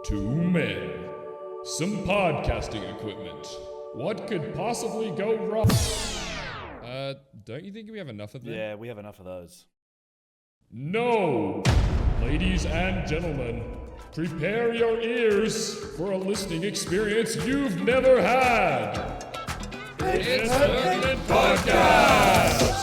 Two men. Some podcasting equipment. What could possibly go wrong? Don't you think we have enough of them? Yeah, we have enough of those. No! Ladies and gentlemen, prepare your ears for a listening experience you've never had. It's Pertinent Podcast!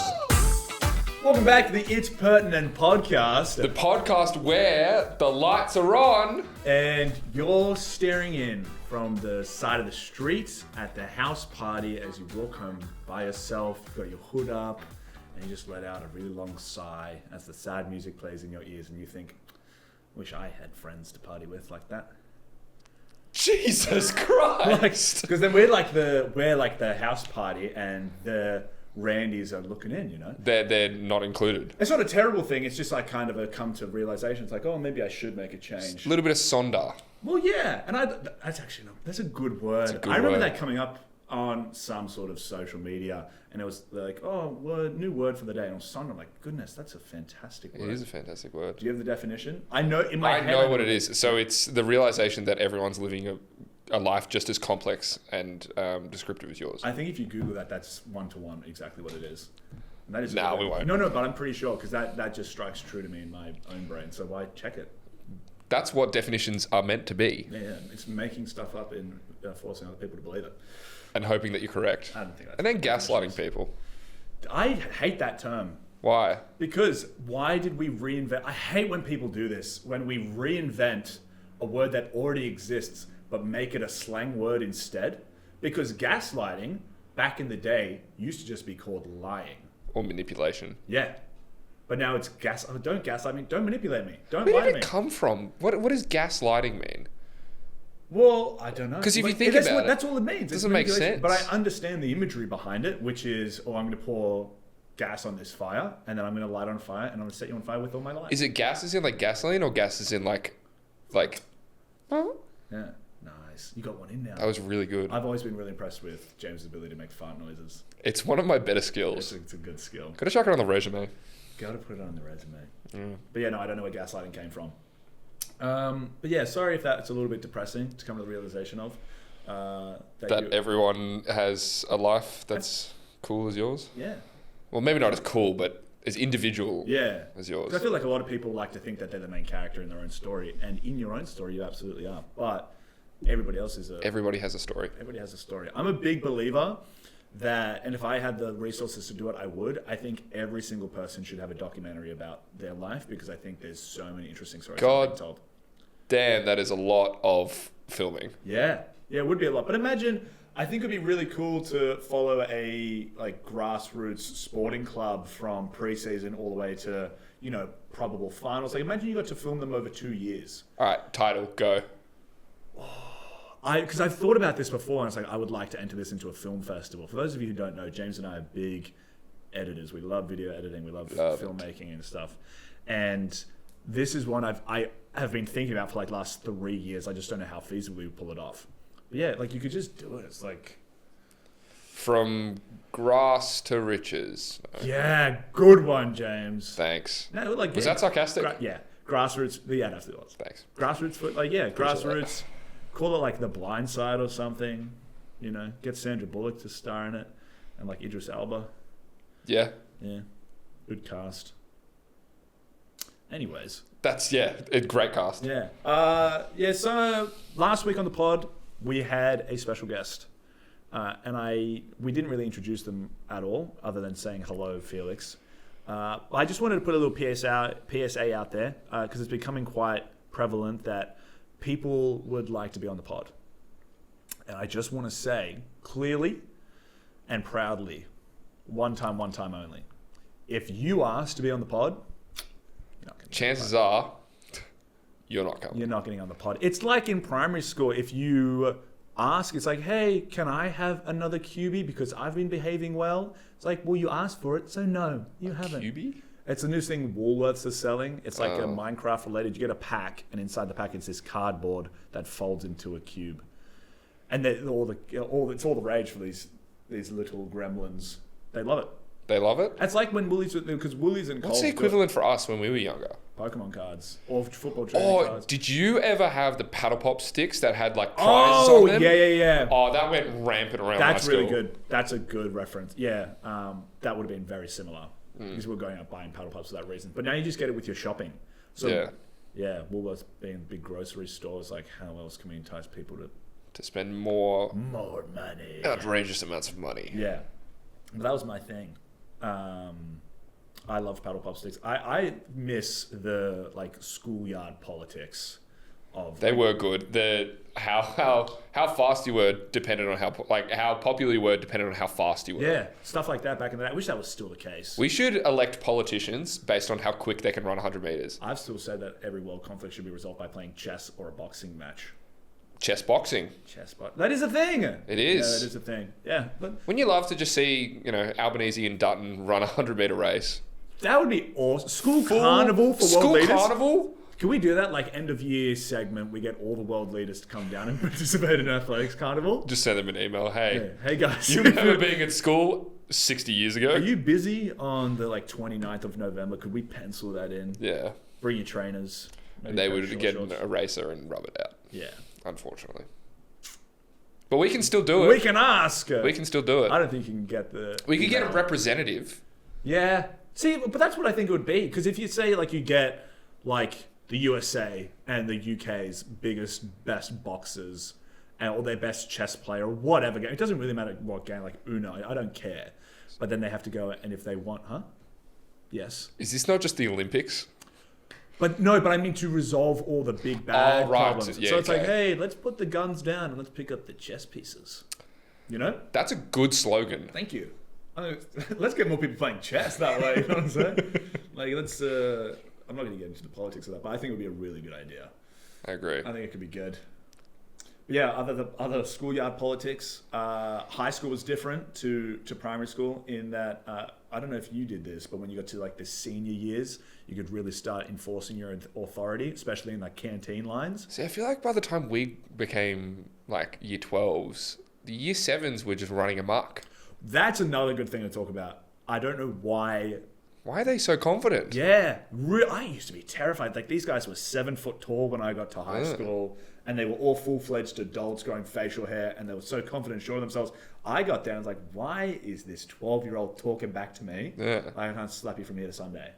Welcome back to the It's Pertinent Podcast. The podcast where the lights are on. And you're staring in from the side of the street at the house party as you walk home by yourself. You've got your hood up and you just let out a really long sigh as the sad music plays in your ears and you think, wish I had friends to party with like that. Jesus Christ! Because then we're like the house party and the Randys are looking in, you know? They're not included. It's not a terrible thing. It's just like kind of a come to realization. It's like, oh, maybe I should make a change. A little bit of sonder. Well, yeah. And that's a good word. I remember that coming up on some sort of social media and it was like, oh, new word for the day. And it was sonder. I'm like, goodness, that's a fantastic word. It is a fantastic word. Do you have the definition? I know in my head. I know what it is. So it's the realization that everyone's living a life just as complex and descriptive as yours. I think if you Google that, that's one-to-one exactly what it is. And that is No, we won't. No, but I'm pretty sure because that just strikes true to me in my own brain. So why check it? That's what definitions are meant to be. Yeah, it's making stuff up and forcing other people to believe it. And hoping that you're correct. I don't think that's. And then gaslighting people. I hate that term. Why? Because why did we reinvent? I hate when people do this. When we reinvent a word that already exists, but make it a slang word instead. Because gaslighting, back in the day, used to just be called lying. Or manipulation. Yeah. But now it's don't gaslight me. Don't manipulate me. Don't Where lie to did me. it come from? What does gaslighting mean? Well, I don't know. 'Cause if you think that's about it, that's all it means. It's doesn't make manipulation. sense. But I understand the imagery behind it, which is, oh, I'm going to pour gas on this fire, and then I'm going to light on fire, and I'm going to set you on fire with all my light. Is it gas as in like gasoline or gas as in like... Yeah. Nice. You got one in now. That was really good. I've always been really impressed with James' ability to make fart noises. It's one of my better skills. It's a good skill. Gotta chuck it on the resume. Got to put it on the resume. Yeah. But yeah, no, I don't know where gaslighting came from. But yeah, sorry if that's a little bit depressing to come to the realization of. That everyone has a life that's cool as yours. Yeah. Well, maybe not as cool, but as individual Yeah. as yours. 'Cause I feel like a lot of people like to think that they're the main character in their own story. And in your own story, you absolutely are. But everybody else is Everybody has a story. Everybody has a story. I'm a big believer that, and if I had the resources to do it, I would. I think every single person should have a documentary about their life because I think there's so many interesting stories being told. Damn, that is a lot of filming. Yeah, it would be a lot. But imagine, I think it'd be really cool to follow a grassroots sporting club from pre-season all the way to, probable finals. Like imagine you got to film them over 2 years. All right, title, go. Because I've thought about this before, and it's like I would like to enter this into a film festival. For those of you who don't know, James and I are big editors. We love video editing. We love filmmaking and stuff. And this is one I have been thinking about for like last 3 years. I just don't know how feasibly we pull it off. But yeah, like you could just do it. It's like From grass to riches. yeah, good one, James. Thanks. No, like Was that sarcastic? Grassroots. Yeah, that's what it was. Thanks. Grassroots foot. Grassroots. Call it like The Blind Side or something. Get Sandra Bullock to star in it, and like Idris Elba. Yeah. Yeah, good cast. Anyways, That's, a great cast. yeah. So last week on the pod we had a special guest, and we didn't really introduce them at all, other than saying hello, Felix. I just wanted to put a little PSA out there because it's becoming quite prevalent that people would like to be on the pod. And I just want to say clearly and proudly, one time only. If you ask to be on the pod, you're not Chances are, you're not coming. You're not getting on the pod. It's like in primary school, if you ask, it's like, hey, can I have another QB because I've been behaving well? It's like, well, you asked for it, so no, you haven't. QB? It's a new thing Woolworths is selling. It's like a Minecraft related. You get a pack, and inside the pack it's this cardboard that folds into a cube, and it's all the rage for these little gremlins. They love it. They love it? It's like when Woolies, because Woolies and Coles. What's the equivalent for us when we were younger? Pokemon cards or football training Oh, cards. did you ever have the paddle pop sticks that had like prizes on them? Yeah. Oh, that went rampant around That's my really school. good. That's a good reference. Yeah, that would have been very similar because we're going out buying paddle pops for that reason. But now you just get it with your shopping. So yeah, Woolworths being big grocery stores, like how else can we entice people To spend more money? outrageous amounts of money. Yeah, but that was my thing. I love paddle pop sticks. I miss the like schoolyard politics of. They were good. The how fast you were depended on how popular you were depended on how fast you were. Yeah, stuff like that back in the day. I wish that was still the case. We should elect politicians based on how quick they can run 100 meters. I've still said that every world conflict should be resolved by playing chess or a boxing match. Chess boxing. Chess, but that is a thing. It is. Yeah, that is a thing. Yeah, but Wouldn't you love to just see, Albanese and Dutton run a 100-meter race? that would be awesome. School carnival for world leaders. School carnival? Can we do that? Like end of year segment, we get all the world leaders to come down and participate in athletics carnival. Just send them an email. Hey, Hey guys, you remember being at school 60 years ago? are you busy on the 29th of November? Could we pencil that in? Yeah. Bring your trainers. And maybe they a pair of would get short an shorts. eraser and rub it out, Yeah, unfortunately. But we can still do it. we can ask. We can still do it. I don't think you can get the. We could get a representative. Yeah. See, but that's what I think it would be. Because if you say you get the USA and the UK's biggest, best boxers, or their best chess player, or whatever game, it doesn't really matter what game, like Uno, I don't care. But then they have to go, and if they want, Yes. Is this not just the Olympics? But no, but I mean to resolve all the big bad right. problems. Yeah, so it's like, okay. hey, let's put the guns down and let's pick up the chess pieces. You know? That's a good slogan. Thank you. Let's get more people playing chess that way. You know what I'm saying? Let's. I'm not going to get into the politics of that, but I think it would be a really good idea. I agree. I think it could be good. But yeah, other schoolyard politics. High school was different to primary school in that I don't know if you did this, but when you got to the senior years, you could really start enforcing your authority, especially in canteen lines. See, I feel like by the time we became year 12s, the year 7s were just running amok. That's another good thing to talk about. I don't know why. Why are they so confident? Yeah, I used to be terrified. These guys were 7 foot tall when I got to high school, and they were all full-fledged adults growing facial hair, and they were so confident, sure of themselves. I got down, I was like, why is this 12-year-old talking back to me? Yeah. I can't slap you from here to Sunday.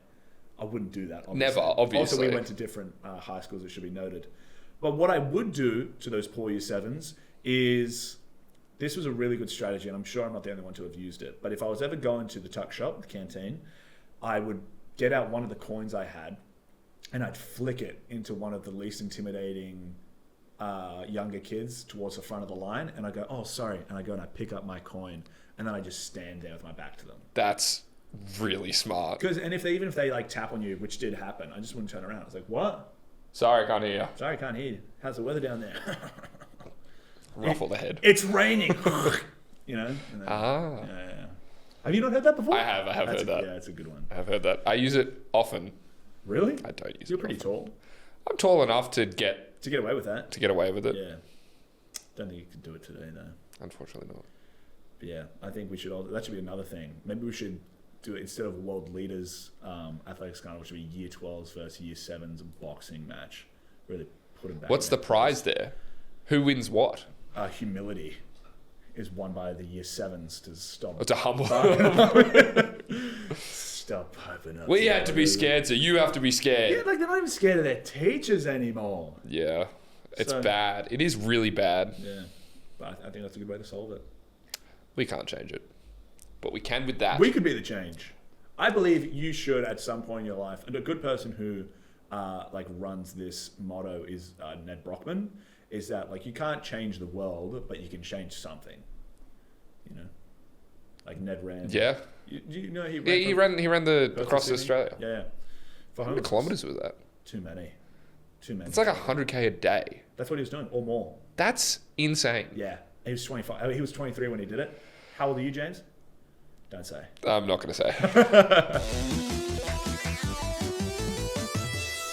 I wouldn't do that, obviously. Never, obviously. Also, we went to different high schools, it should be noted. But what I would do to those poor year 7s is... This was a really good strategy, and I'm sure I'm not the only one to have used it. But if I was ever going to the tuck shop, the canteen, I would get out one of the coins I had, and I'd flick it into one of the least intimidating younger kids towards the front of the line, and I go, "Oh, sorry," and I go and I pick up my coin, and then I just stand there with my back to them. That's really smart. And if they tap on you, which did happen, I just wouldn't turn around. I was like, "What? Sorry, I can't hear you. Sorry, can't hear you. How's the weather down there?" Ruffle the head. It's raining. And then, Ah. yeah. Have you not heard that before? I have heard that. Yeah, it's a good one. I've heard that. I use it often. Really? I don't use You're it pretty often. tall I'm tall enough to get away with that. away with it. Yeah. Don't think you could do it today, though. Unfortunately not. But yeah, I think we should that should be another thing. Maybe we should do it instead of world leaders athletics carnival, which should be year 12s versus year 7s boxing match. Really put them back. What's the prize there? Who wins what? Humility is won by the year 7s to stop. It's a humble. Stop piping up. We had to be scared, so you have to be scared. Yeah, they're not even scared of their teachers anymore. Yeah. It's So- bad. It is really bad. Yeah, but I think that's a good way to solve it. We can't change it. But we can with that. We could be the change. I believe you should at some point in your life. And a good person who runs this motto is Ned Brockman. Is that you can't change the world, but you can change something. Ned ran. Yeah. You know he ran. Yeah, he ran the Perth to across Sydney? Australia. Yeah. For How many homeless. kilometers was that? Too many. It's like 100k a day. That's what he was doing, or more. That's insane. Yeah. He was 25. He was 23 when he did it. How old are you, James? Don't say. I'm not going to say.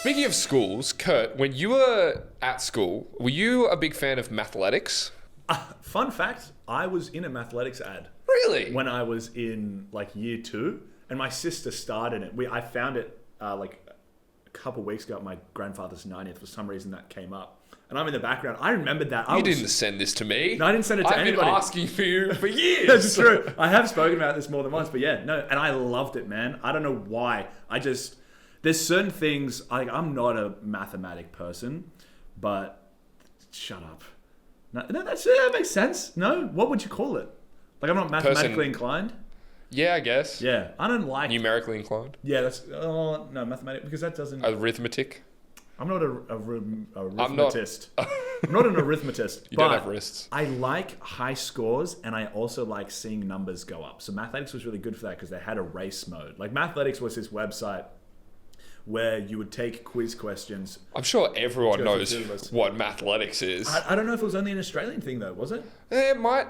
Speaking of schools, Kurt, when you were at school, were you a big fan of mathletics? Fun fact: I was in a mathletics ad. Really? When I was in year 2, and my sister started it. I found it couple weeks ago at my grandfather's 90th. For some reason, that came up. And I'm in the background. I remembered that. You didn't send this to me. No, I didn't send it to anybody. I've been asking for you for years. That's true. I have spoken about this more than once, but yeah, no, and I loved it, man. I don't know why. There's certain things, I'm not a mathematic person, but shut up. No, that makes sense. No? What would you call it? Like, I'm not mathematically inclined? Yeah, I guess. Yeah. I don't like... Numerically inclined? Yeah, no, mathematic, because that doesn't... Arithmetic? I'm not a arithmetist. I'm not an arithmetist. You don't have wrists. I like high scores, and I also like seeing numbers go up. So Mathletics was really good for that because they had a race mode. Like, Mathletics was this website where you would take quiz questions. I'm sure everyone knows what Mathletics is. I don't know if it was only an Australian thing, though, was it? It might...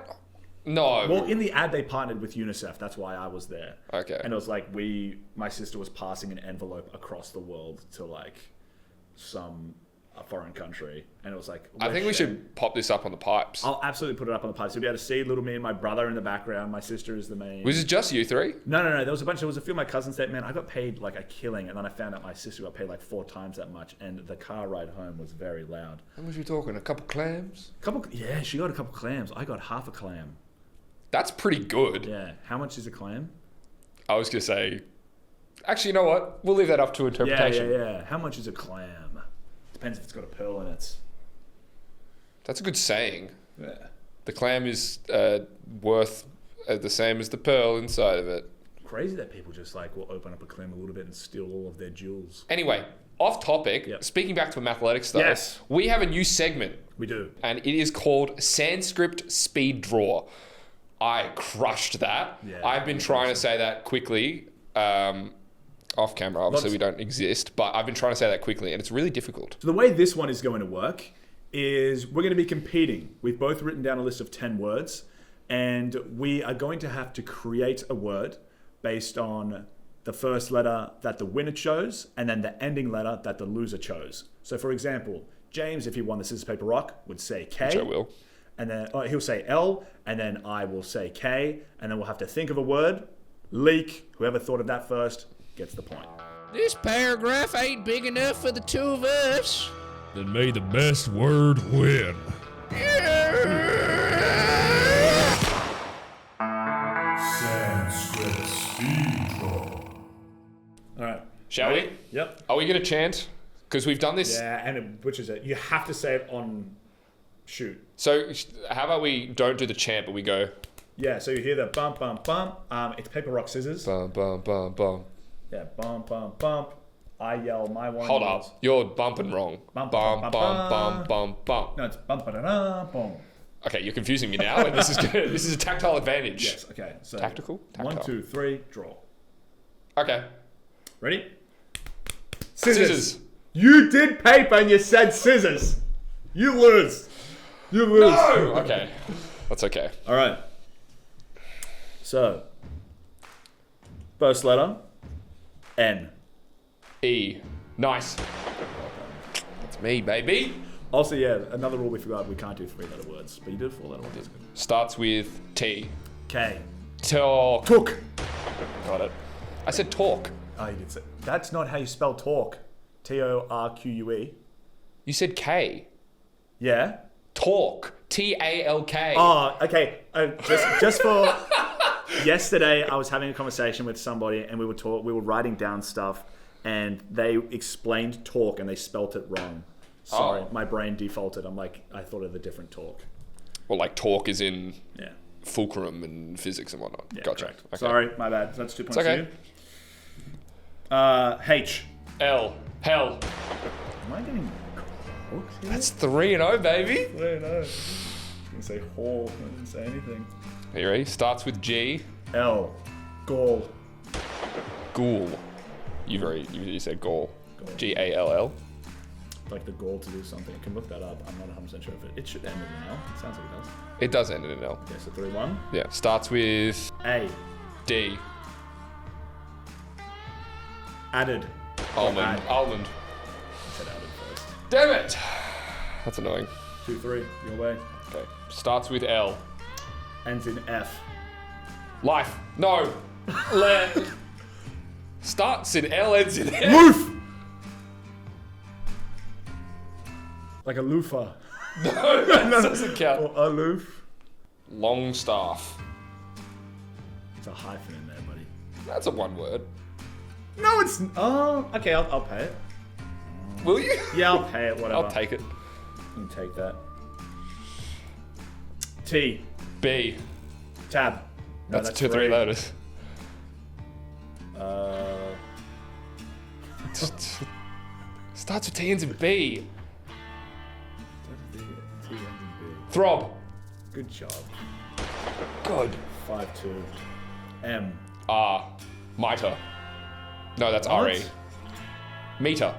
No. Well, in the ad, they partnered with UNICEF. That's why I was there. Okay. And it was like my sister was passing an envelope across the world to like a foreign country, and it was like, I think we should pop this up on the pipes. I'll absolutely put it up on the pipes. You'll be able to see little me and my brother in the background. My sister is the main. Was it just you three? No. There was a few of my cousins that, man, I got paid like a killing, and then I found out my sister got paid like 4 times that much, and the car ride home was very loud. How much are you talking? A couple clams? Yeah, she got a couple clams. I got half a clam. That's pretty good. Yeah. How much is a clam? I was gonna say. Actually, you know what? We'll leave that up to interpretation. Yeah. How much is a clam? Depends if it's got a pearl in it. That's a good saying. Yeah. The clam is worth the same as the pearl inside of it. Crazy that people just like will open up a clam a little bit and steal all of their jewels. Anyway, off topic. Yep. Speaking back to Mathletics stuff. Yes. We have a new segment. We do. And it is called Sanskrit Speed Draw. I crushed that. Yeah, I've been trying to say that quickly. Off camera, obviously we don't exist, but I've been trying to say that quickly, and it's really difficult. So the way this one is going to work is we're going to be competing. We've both written down a list of 10 words, and we are going to have to create a word based on the first letter that the winner chose, and then the ending letter that the loser chose. So for example, James, if he won the scissors, paper, rock, would say K. Which I will. And then he'll say L, and then I will say K, and then we'll have to think of a word, leak, whoever thought of that first gets the point. This paragraph ain't big enough for the two of us. Then may the best word win. Sanskrit speed draw. All right. Shall we? Yep. Are we going to chant? Because we've done this. Yeah, and which is it? You have to say it on shoot. So how about we don't do the chant, but we go... Yeah, so you hear the bump, bump, bump. It's paper, rock, scissors. Bum, bum, bum, bum. Yeah, bump, bump, bump. I yell my one. Hold up. You're bumping wrong. Bum, Bum, bum, bum, bum, bum, bum, bum. No, it's bump, ba-da-da, boom. Okay, you're confusing me now, and this is a tactile advantage. Yes, okay. So Tactical? 1, 2, 3, draw. Okay. Ready? Scissors. You did paper and you said scissors. You lose. You lose. No! Okay. That's okay. All right. So, first letter, N. E. Nice. That's me, baby. Also, yeah, another rule we forgot, we can't do 3-letter words, but you did 4-letter ones. That's good. Starts with T. K. Talk. Took. Got it. I said talk. Oh, you did say. That's not how you spell talk. Torque. You said K. Yeah. Talk. T-A-L-K. Oh, okay. Just for yesterday, I was having a conversation with somebody, and we were writing down stuff, and they explained talk, and they spelt it wrong. Sorry, Oh. my brain defaulted. I thought of a different talk. Well, like talk is in Yeah. fulcrum and physics and whatnot. Yeah, Gotcha. correct. Okay. Sorry, my bad. That's 2 points okay. to you. H. L. Hell. Am I getting hooked here? That's 3-0, baby. I don't know. I was going to say hall. I didn't say anything. Are you ready? Starts with G. L. Gall. Ghoul. You said gall. Gall. G-A-L-L. Like the goal to do something. I can look that up. I'm not 100% sure if it should end in an L. It sounds like it does. It does end in an L. Okay, so 3-1. Yeah. Starts with A. D. Added. Almond. Add. Almond. I said added first. Damn it! That's annoying. 2-3. Your way. Okay. Starts with L. Ends in F. Life. No. Starts in L, ends in F. Roof! Like a loofah. No, that doesn't count. Or aloof. Long staff. It's a hyphen in there, buddy. That's a one word. No, it's... Oh, okay, I'll pay it. Will you? Yeah, I'll pay it, whatever. I'll take it. You can take that. T. B. Tab. No, That's 2 3 letters. Starts with T ends in B. Throb. Good job. Good. 5-2. M. R. Mitre. No, that's What? RE. Meter.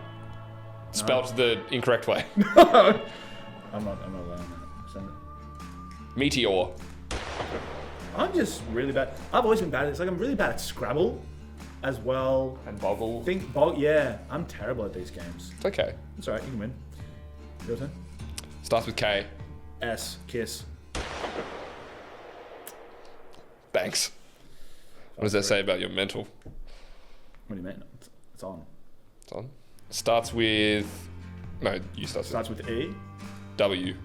Spelt the incorrect way. I'm not allowing that. Send it. Meteor. I'm just really bad. I've always been bad at this. Like, I'm really bad at Scrabble as well. And Boggle. Yeah, I'm terrible at these games. It's okay. It's alright, you can win. Your turn. Starts with K. S. Kiss. Thanks. What does that say about your mental? What do you mean? It's on. It's on. Starts with... No, you start with Starts with E. W.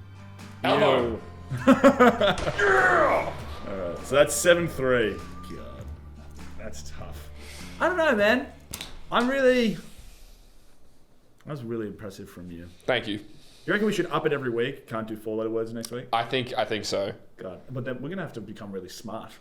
Elmo. Yeah! Alright, so that's 7-3. God, that's tough. I don't know, man. That was really impressive from you. Thank you. You reckon we should up it every week? Can't do 4-letter words next week? I think so. God, but then we're gonna have to become really smart.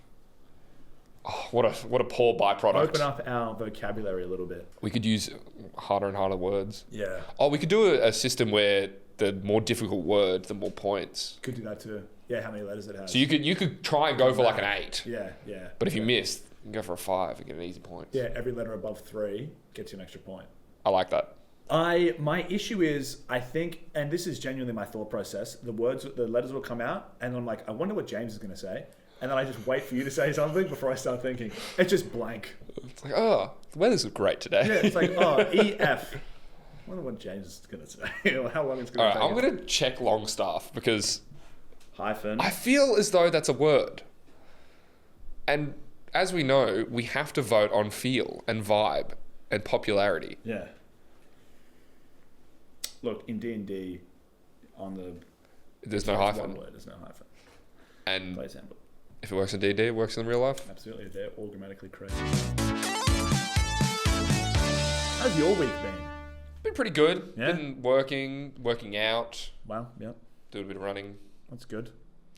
Oh, what a poor byproduct. Open up our vocabulary a little bit. We could use harder and harder words. Yeah. Oh, we could do a system where the more difficult word, the more points. Could do that too. Yeah, how many letters it has. So you could try and go for like an 8. Yeah. But if you miss, you can go for a 5 and get an easy point. Yeah, every letter above 3 gets you an extra point. I like that. My issue is, I think, and this is genuinely my thought process, the letters will come out, and I'm like, I wonder what James is going to say. And then I just wait for you to say something before I start thinking. It's just blank. It's like, oh, the weather's great today. Yeah, it's like, oh, EF. I wonder what James is going to say, or how long it's going to take. I'm going to check Longstaff because Hyphen. I feel as though that's a word. And as we know, we have to vote on feel and vibe and popularity. Yeah. Look, in D&D, on the... There's no one hyphen. word, there's no hyphen. And Play sample. if it works in D&D, it works in real life. Absolutely, they're all grammatically correct. How's your week been? Been pretty good. Yeah? Been working out, Wow, yeah, doing a bit of running. that's good.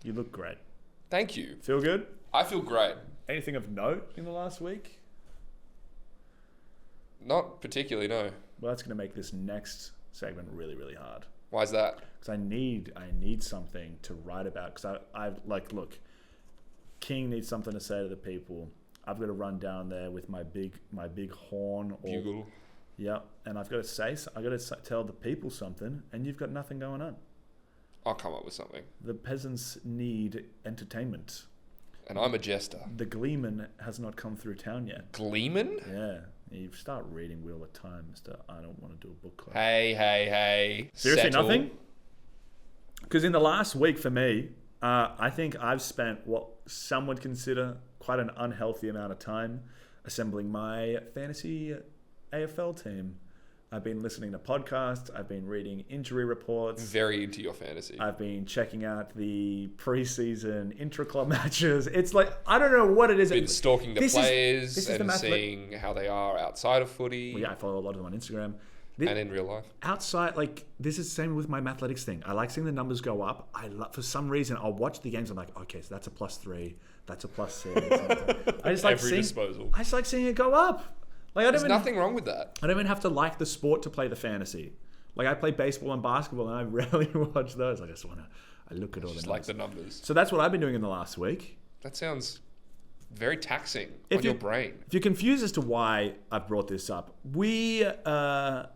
You look great. Thank you. Feel good? I feel great. Anything of note in the last week? Not particularly, no. Well, that's going to make this next segment really, really hard. Why is that? Because I need something to write about. Because I like, look, King needs something to say to the people. I've got to run down there with my big horn. Bugle. Yep, and I've got to tell the people something, and you've got nothing going on. I'll come up with something. The peasants need entertainment. And I'm a jester. The Gleeman has not come through town yet. Gleeman? Yeah, you start reading Wheel of Time, Mister. I don't want to do a book club. Hey. Seriously, Settle. nothing? Because in the last week for me, I think I've spent what some would consider quite an unhealthy amount of time assembling my fantasy AFL team. I've been listening to podcasts. I've been reading injury reports. Very into your fantasy. I've been checking out the preseason intra-club matches. It's like, I don't know what it is. Been stalking the players this is and the seeing how they are outside of footy Well, yeah, I follow a lot of them on Instagram. and in real life. Outside, like, this is the same with my mathletics thing. I like seeing the numbers go up. For some reason, I'll watch the games. I'm like, okay, so that's a +3. That's a +6. I just like Every seeing, disposal. I just like seeing it go up. Like, There's nothing wrong with that. I don't even have to like the sport to play the fantasy. Like, I play baseball and basketball, and I rarely watch those. I just want to. I look at all Just the like numbers. the numbers. So that's what I've been doing in the last week. That sounds very taxing If on you- your brain. If you're confused as to why I've brought this up, we have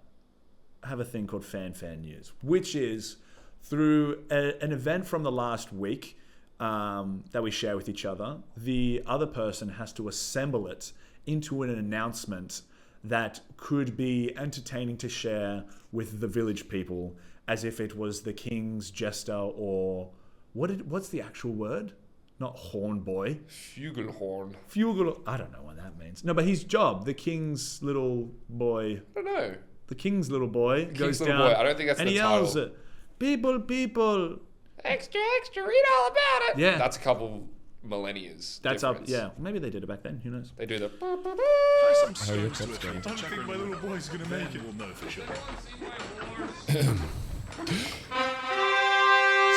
a thing called Fan News, which is through an event from the last week that we share with each other. The other person has to assemble it into an announcement that could be entertaining to share with the village people, as if it was the king's jester or what's the actual word? Not horn boy. Flugelhorn. Fugel. I don't know what that means. No, but his job, the king's little boy. I don't know. The king's little boy goes King's little down. boy. I don't think that's and the he title. yells at People. Extra, read all about it. Yeah. That's a couple millennials. That's up. difference. Yeah, maybe they did it back then. Who knows? They do the. How your top's going. I don't think my little boy's gonna make it. We'll know for sure.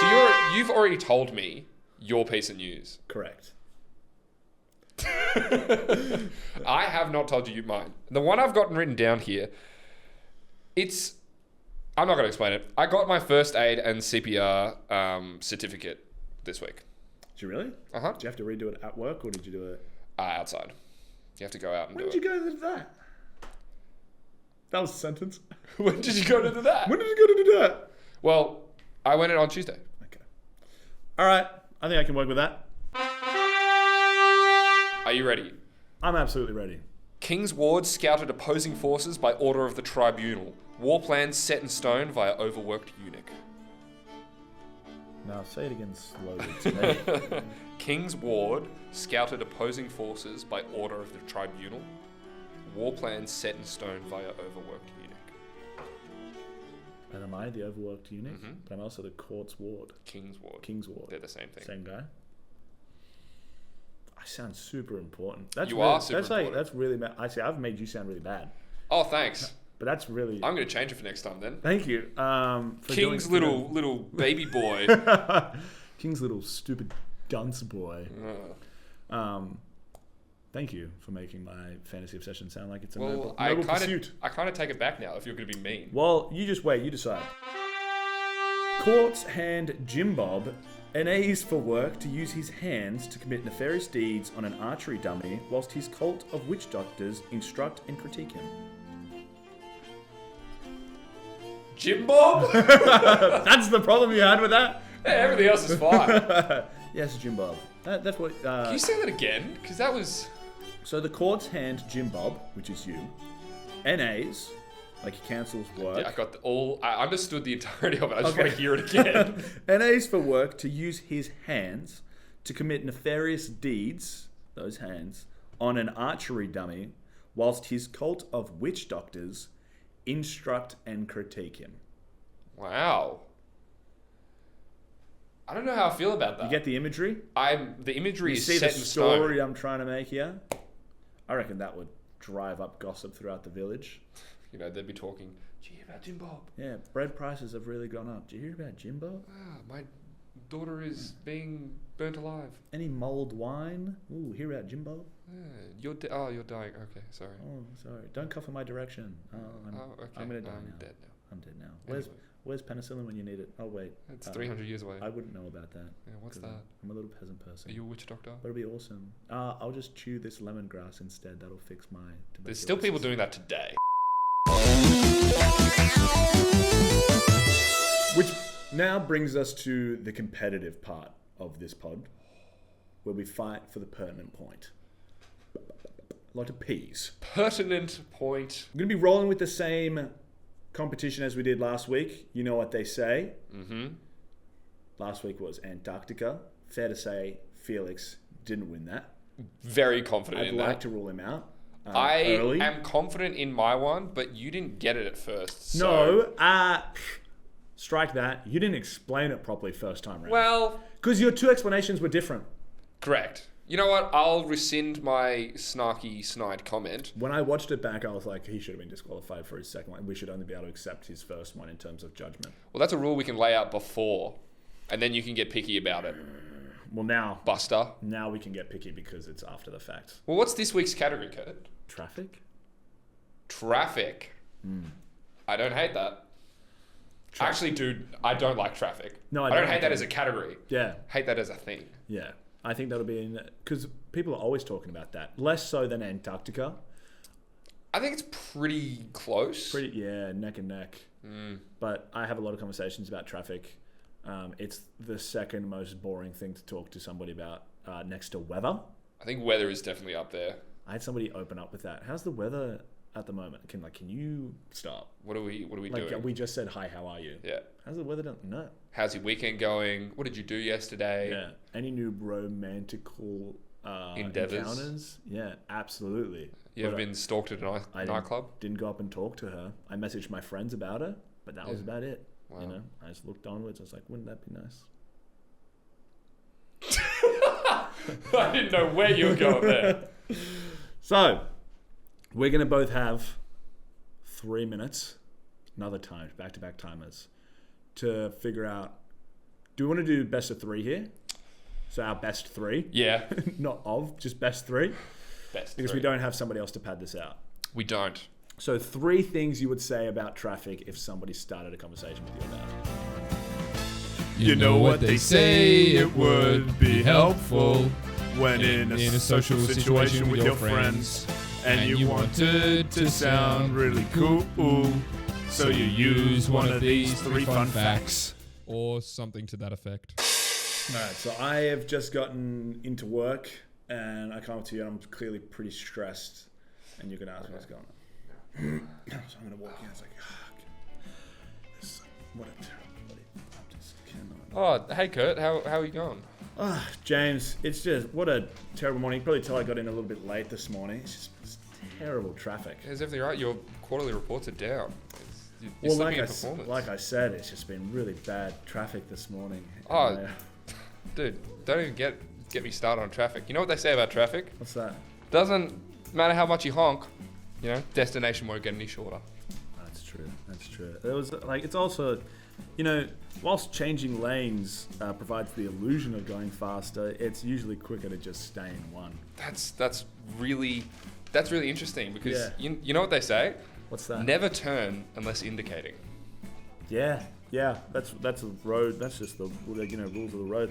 So you've already told me your piece of news. Correct. I have not told you mine. The one I've gotten written down here, I'm not going to explain it. I got my first aid and CPR certificate this week. Did you really? Uh-huh. Did you have to redo it at work, or did you do it? Outside. You have to go out and When do did you it. go to that? That was a sentence. When did you go to do that? When did you go to do that? Well, I went in on Tuesday. Okay. All right. I think I can work with that. Are you ready? I'm absolutely ready. King's Ward scouted opposing forces by order of the tribunal. War plans set in stone via overworked eunuch. Now say it again slowly to me. King's Ward scouted opposing forces by order of the tribunal. War plans set in stone via overworked eunuch. And am I the overworked eunuch? Mhm. But I'm also the court's ward. King's Ward. King's ward. They're the same thing. Same guy. I sound super important. That's You really, are super that's like, important. That's really bad. I see. I've made you sound really bad, Oh, thanks. but that's really. I'm going to change it for next time then. Thank you. For King's doing- little baby boy. King's little stupid dunce boy. Uh, Thank you for making my fantasy obsession sound like it's a well, noble I pursuit. kind of take it back now if you're going to be mean. Well, you just wait. You decide. Courts hand Jim Bob an A's for work to use his hands to commit nefarious deeds on an archery dummy, whilst his cult of witch doctors instruct and critique him. Jim Bob? That's the problem you had with that? Hey, everything else is fine. Yes, Jim Bob. That's what. Can you say that again? Because that was... So the courts hand Jim Bob, which is you, NAs, like he cancels work. Yeah, I understood the entirety of it. I just want to hear it again. NAs for work to use his hands to commit nefarious deeds, those hands, on an archery dummy, whilst his cult of witch doctors instruct and critique him. Wow. I don't know how I feel about that. You get the imagery? The imagery You is see set the in story stone. I'm trying to make here? I reckon that would drive up gossip throughout the village. You know, they'd be talking, "Did you hear about Jim Bob? Yeah, bread prices have really gone up. Did you hear about Jim Bob? My daughter is being burnt alive. Any mulled wine? Ooh, hear about Jim Bob? You're dying. Okay, sorry. Oh, sorry. Don't cough in my direction. Oh, Okay. I'm gonna die now. dead now. I'm dead now. Anyway. Where's penicillin when you need it? Oh wait, It's 300 years away. I wouldn't know about that. Yeah, what's 'cause that? I'm a little peasant person. Are you a witch doctor? But it'll be awesome. I'll just chew this lemongrass instead. That'll fix my. There's still people tuberculosis. doing that today. Which now brings us to the competitive part of this pod, where we fight for the pertinent point. A lot of P's. Pertinent point. I'm gonna be rolling with the same competition as we did last week. You know what they say. Mm-hmm. Last week was Antarctica. Fair to say, Felix didn't win that. Very confident I'd in like that. to rule him out. I early. am confident in my one, but you didn't get it at first. No, strike that. You didn't explain it properly first time round. Well, Because your two explanations were different. correct. You know what? I'll rescind my snarky, snide comment. When I watched it back, I was like, he should have been disqualified for his second one. We should only be able to accept his first one in terms of judgment. Well, that's a rule we can lay out before, and then you can get picky about it. Well, Buster. now we can get picky because it's after the fact. Well, what's this week's category, Kurt? Traffic? Traffic. I don't hate that. Actually, dude, I don't like traffic. No, I I don't don't hate that either. as a category. Yeah, Hate that as a thing. yeah. I think that'll be in... Because people are always talking about that. Less so than Antarctica. I think it's pretty close. Yeah, neck and neck. But I have a lot of conversations about traffic. It's the second most boring thing to talk to somebody about next to weather. I think weather is definitely up there. I had somebody open up with that. How's the weather at the moment? Can you stop? What are we Like doing? we just said, hi, how are you? Yeah. How's the weather? No. How's your weekend going? What did you do yesterday? Yeah. Any new romantical Endeavors? encounters? Yeah, absolutely. You ever But been stalked at a I nightclub? didn't go up and talk to her. I messaged my friends about her, but that was about it. Wow. You know, I just looked onwards. I was like, wouldn't that be nice? I didn't know where you were going there. So, we're going to both have 3 minutes, another time, back-to-back timers, to figure out, do we want to do best of 3 here? So our best 3? Yeah. Not of, just best 3? Best Because 3. we don't have somebody else to pad this out. We don't. So 3 things you would say about traffic if somebody started a conversation with you about it. You know what they say, it would be helpful when in a social situation with your friends and you wanted to sound really cool. So you use one of these 3 fun facts. Or something to that effect. Alright, so I have just gotten into work and I come up to you and I'm clearly pretty stressed and you're going to ask me what's going on. So I'm going to walk in and it's like, what a terrible buddy. I just cannot. Oh, hey Kurt, how are you going? James, it's just, what a terrible morning. You can probably tell I got in a little bit late this morning. It's terrible traffic. Is everything right? Your quarterly reports are down. You're Well, slipping like in I, performance. like I said, it's just been really bad traffic this morning. Oh. And, Dude, don't even get me started on traffic. You know what they say about traffic? what's that? Doesn't matter how much you honk, you know, destination won't get any shorter. That's true. That's true. It was like, it's also, you know, whilst changing lanes provides the illusion of going faster, it's usually quicker to just stay in one. That's really interesting because Yeah. you know what they say? What's that? Never turn unless indicating. Yeah. That's a road. That's just the rules of the road.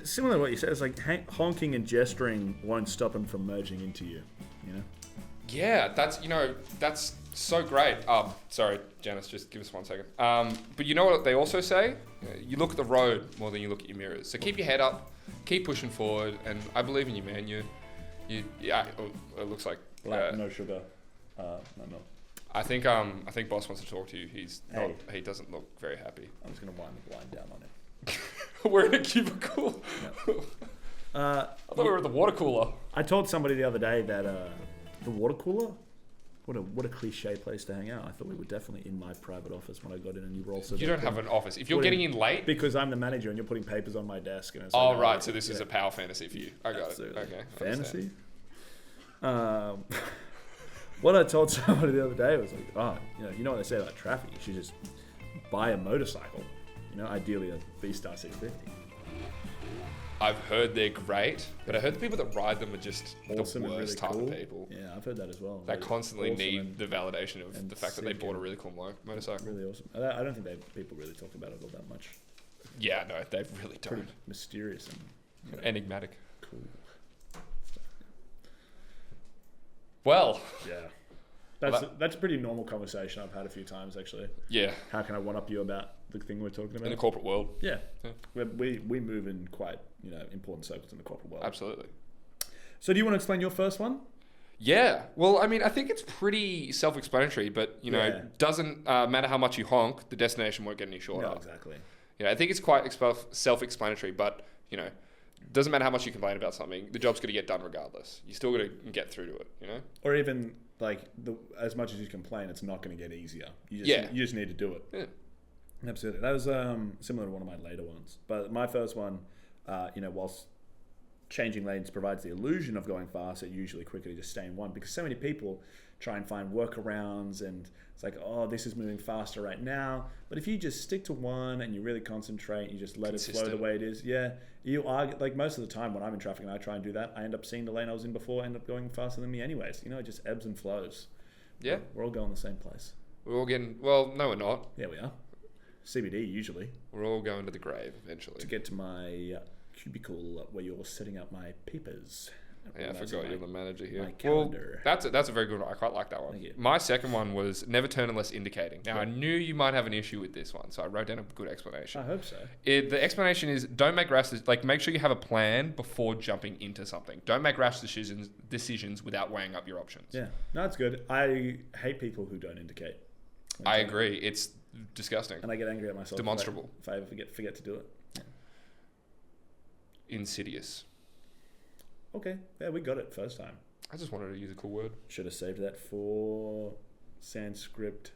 Similar to what you said, it's like honking and gesturing won't stop them from merging into you. You know. Yeah, that's so great. Sorry, Janice, just give us 1 second. But you know what they also say? You look at the road more than you look at your mirrors. So keep your head up, keep pushing forward, and I believe in you, man. Yeah. It looks like. No sugar. No milk. I think boss wants to talk to you. Hey. He doesn't look very happy. I'm just gonna wind the blind down on it. We're in a cubicle. I thought we were at the water cooler. I told somebody the other day that the water cooler. What a cliche place to hang out. I thought we were definitely in my private office when I got in, and you were also. You don't have an office. If you're getting in late. Because I'm the manager, and you're putting papers on my desk. And it's Oh like, right, so this is a power fantasy for you. I got Absolutely. it. Okay. I Fantasy. understand. What I told somebody the other day was like, you know what they say about traffic? You should just buy a motorcycle. You know, ideally a V-Star 650. I've heard they're great, but I heard the people that ride them are just Awesome the and worst really type cool. of people. Yeah, I've heard that as well. They Like, constantly awesome need and the validation of the fact that they sick bought a and really cool motorcycle. really awesome. I don't think people really talk about it all that much. Yeah, no, they really Pretty don't. mysterious and Enigmatic. cool. Well, Yeah. Well, That's a pretty normal conversation I've had a few times actually. yeah, How can I one up you about the thing we're talking in the about? corporate world, Yeah. Yeah. We move in quite important circles in the corporate world. absolutely. So do you want to explain your first one? Yeah, well, I mean, I think it's pretty self-explanatory, but Yeah. doesn't matter how much you honk, the destination won't get any shorter. No, exactly. I think it's quite self-explanatory, but doesn't matter how much you complain about something, the job's going to get done regardless. You still got to get through to it, Or even like as much as you complain, it's not going to get easier. You just need to do it. Yeah. Absolutely. That was similar to one of my later ones. But my first one, whilst changing lanes provides the illusion of going faster, usually quicker to just stay in one, because so many people try and find workarounds and it's like, oh, this is moving faster right now. But if you just stick to one and you really concentrate and you just let it flow the way it is, you are like most of the time when I'm in traffic and I try and do that, I end up seeing the lane I was in before end up going faster than me anyways. It just ebbs and flows. Yeah. We're all going the same place. We're all getting, well, no, we're not. Yeah, we are. CBD usually. We're all going to the grave eventually. To get to my cubicle where you're setting up my papers. Yeah, I forgot you're the manager here. my calendar. Well, that's a very good one. I quite like that one. Thank you. My second one was never turn unless indicating. Now, I knew you might have an issue with this one, so I wrote down a good explanation. I hope so. The explanation is don't make rash, make sure you have a plan before jumping into something. Don't make rash decisions without weighing up your options. Yeah, no, it's good. I hate people who don't indicate. I agree. It's disgusting. And I get angry at myself. Demonstrable. If I ever forget to do it. Insidious. Okay, yeah, we got it first time. I just wanted to use a cool word. Should have saved that for Sanskrit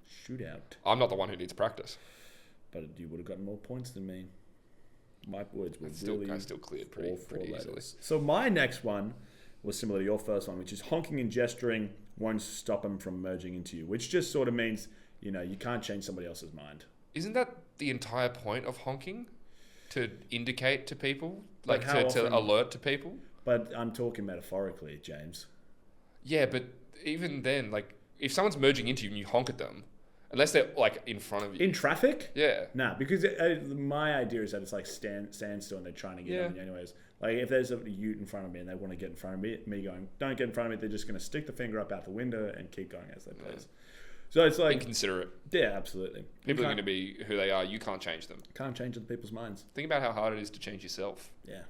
shootout. I'm not the one who needs practice. but you would have gotten more points than me. My words were I still cleared pretty easily. So my next one was similar to your first one, which is honking and gesturing won't stop them from merging into you, which just sort of means, you can't change somebody else's mind. Isn't that the entire point of honking? To indicate to people? Like how to often- alert to people? But I'm talking metaphorically, James. Yeah, but even then, like, if someone's merging into you and you honk at them, unless they're, like, in front of you. In traffic? Yeah. Nah, because my idea is that it's like standstill and they're trying to get on me anyways. Like if there's a ute in front of me and they want to get in front of me going, don't get in front of me, they're just going to stick the finger up out the window and keep going as they please. So it's like... Inconsiderate. Yeah, absolutely. People are going to be who they are. You can't change them. Can't change other people's minds. Think about how hard it is to change yourself. Yeah.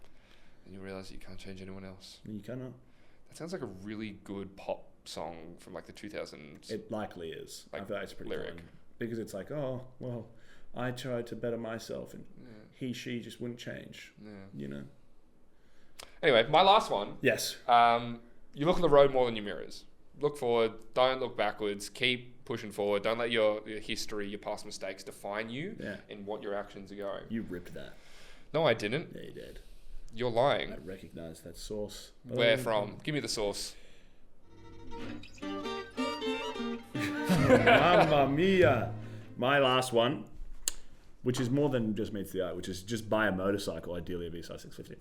And you realise you can't change anyone else. You cannot. That sounds like a really good pop song from like the 2000s. It likely is. Like I feel like it's pretty lyric. fun. Because it's like, oh, well, I tried to better myself and she just wouldn't change. Yeah. Anyway, my last one. Yes. You look at the road more than your mirrors. Look forward. Don't look backwards. Keep pushing forward. Don't let your history, your past mistakes define you and what your actions are going. You ripped that. No, I didn't. Yeah, you did. You're lying. I recognize that source. Where from? Give me the source. Mamma mia. My last one, which is more than just meets the eye, which is just buy a motorcycle, ideally a VSI 650.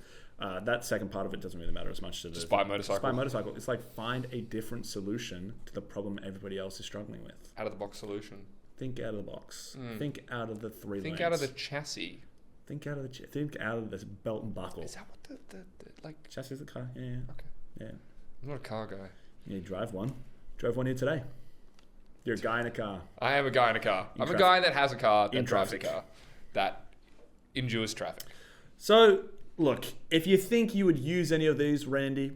That second part of it doesn't really matter as much to the... Just buy a motorcycle. Just buy a motorcycle. It's like find a different solution to the problem everybody else is struggling with. Out of the box solution. Think out of the box. Think out of the three Think lanes. out of the chassis. Think out of the belt and buckle. Is that what the like... Chassis of the car? Yeah. Okay. Yeah. I'm not a car guy. Yeah, you drive one. Drove one here today. You're a guy in a car. I am a guy in a car. I'm a guy that has a car that drives a car that endures traffic. So, look, if you think you would use any of these, Randy,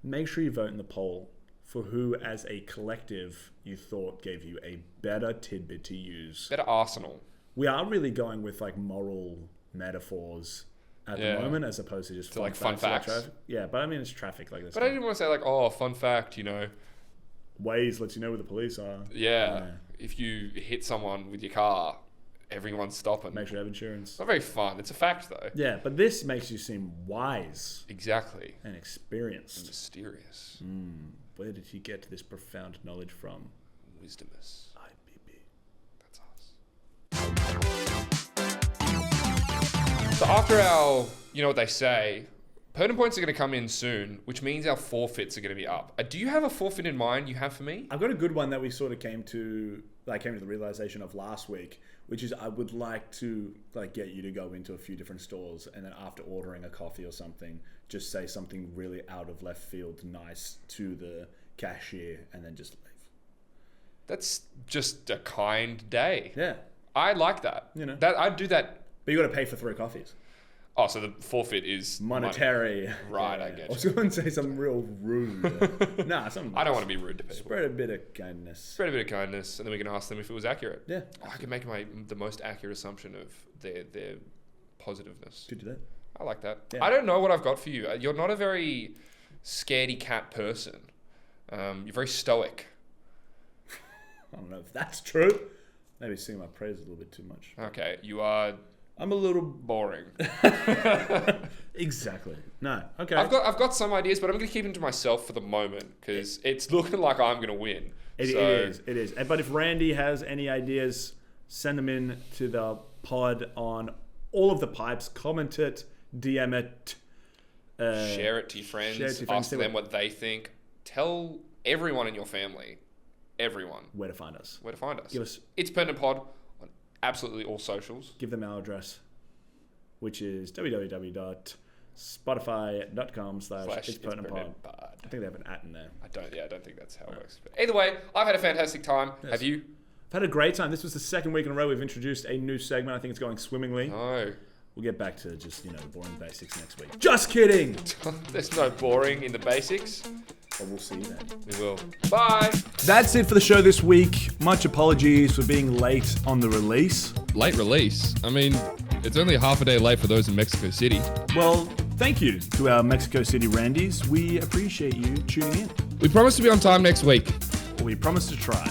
make sure you vote in the poll for who, as a collective, you thought gave you a better tidbit to use. Better arsenal. We are really going with like moral metaphors at the moment, as opposed to just fun facts. Traffic. Yeah, but I mean it's traffic like this. But I didn't want to say like, oh, fun fact, Waze lets you know where the police are. Yeah. If you hit someone with your car, everyone's stopping. Make sure you have insurance. It's not very fun. It's a fact though. Yeah, but this makes you seem wise. Exactly. And experienced. And mysterious. Where did he get this profound knowledge from? Wisdomous. IBB. That's us. So after our, you know what they say, Pertinent points are going to come in soon, which means our forfeits are going to be up. Do you have a forfeit in mind you have for me? I've got a good one that we sort of came to the realization of last week, which is I would like to get you to go into a few different stores and then after ordering a coffee or something, just say something really out of left field nice to the cashier and then just leave. That's just a kind day. Yeah. I like that. That I'd do that. But you got to pay for 3 coffees. Oh, so the forfeit is monetary. Money. Right, I get I was going to say something real rude. Something I don't want to be rude to people. Spread a bit of kindness. And then we can ask them if it was accurate. Yeah. I can make the most accurate assumption of their positiveness. Could do that. I like that. Yeah. I don't know what I've got for you. You're not a very scaredy cat person. You're very stoic. I don't know if that's true. Maybe singing my prayers a little bit too much. Okay, you are... I'm a little boring. Exactly. No. Okay. I've got some ideas, but I'm going to keep them to myself for the moment because it's looking like I'm going to win. It is. But if Randy has any ideas, send them in to the pod on all of the pipes. Comment it, DM it. Share it to your friends. Ask them what they think. Tell everyone in your family. Everyone. Where to find us. It's Pertinent Pod on absolutely all socials. Give them our address, which is www.spotify.com/itspertinentpod. I think they have an @ in there. I don't think that's how it works. But either way, I've had a fantastic time. Yes. Have you? I've had a great time. This was the second week in a row we've introduced a new segment. I think it's going swimmingly. No. We'll get back to just, boring basics next week. Just kidding! There's no boring in the basics. But we'll see you then. We will. Bye! That's it for the show this week. Much apologies for being late on the release. Late release? I mean, it's only half a day late for those in Mexico City. Well, thank you to our Mexico City Randys. We appreciate you tuning in. We promise to be on time next week. We promise to try.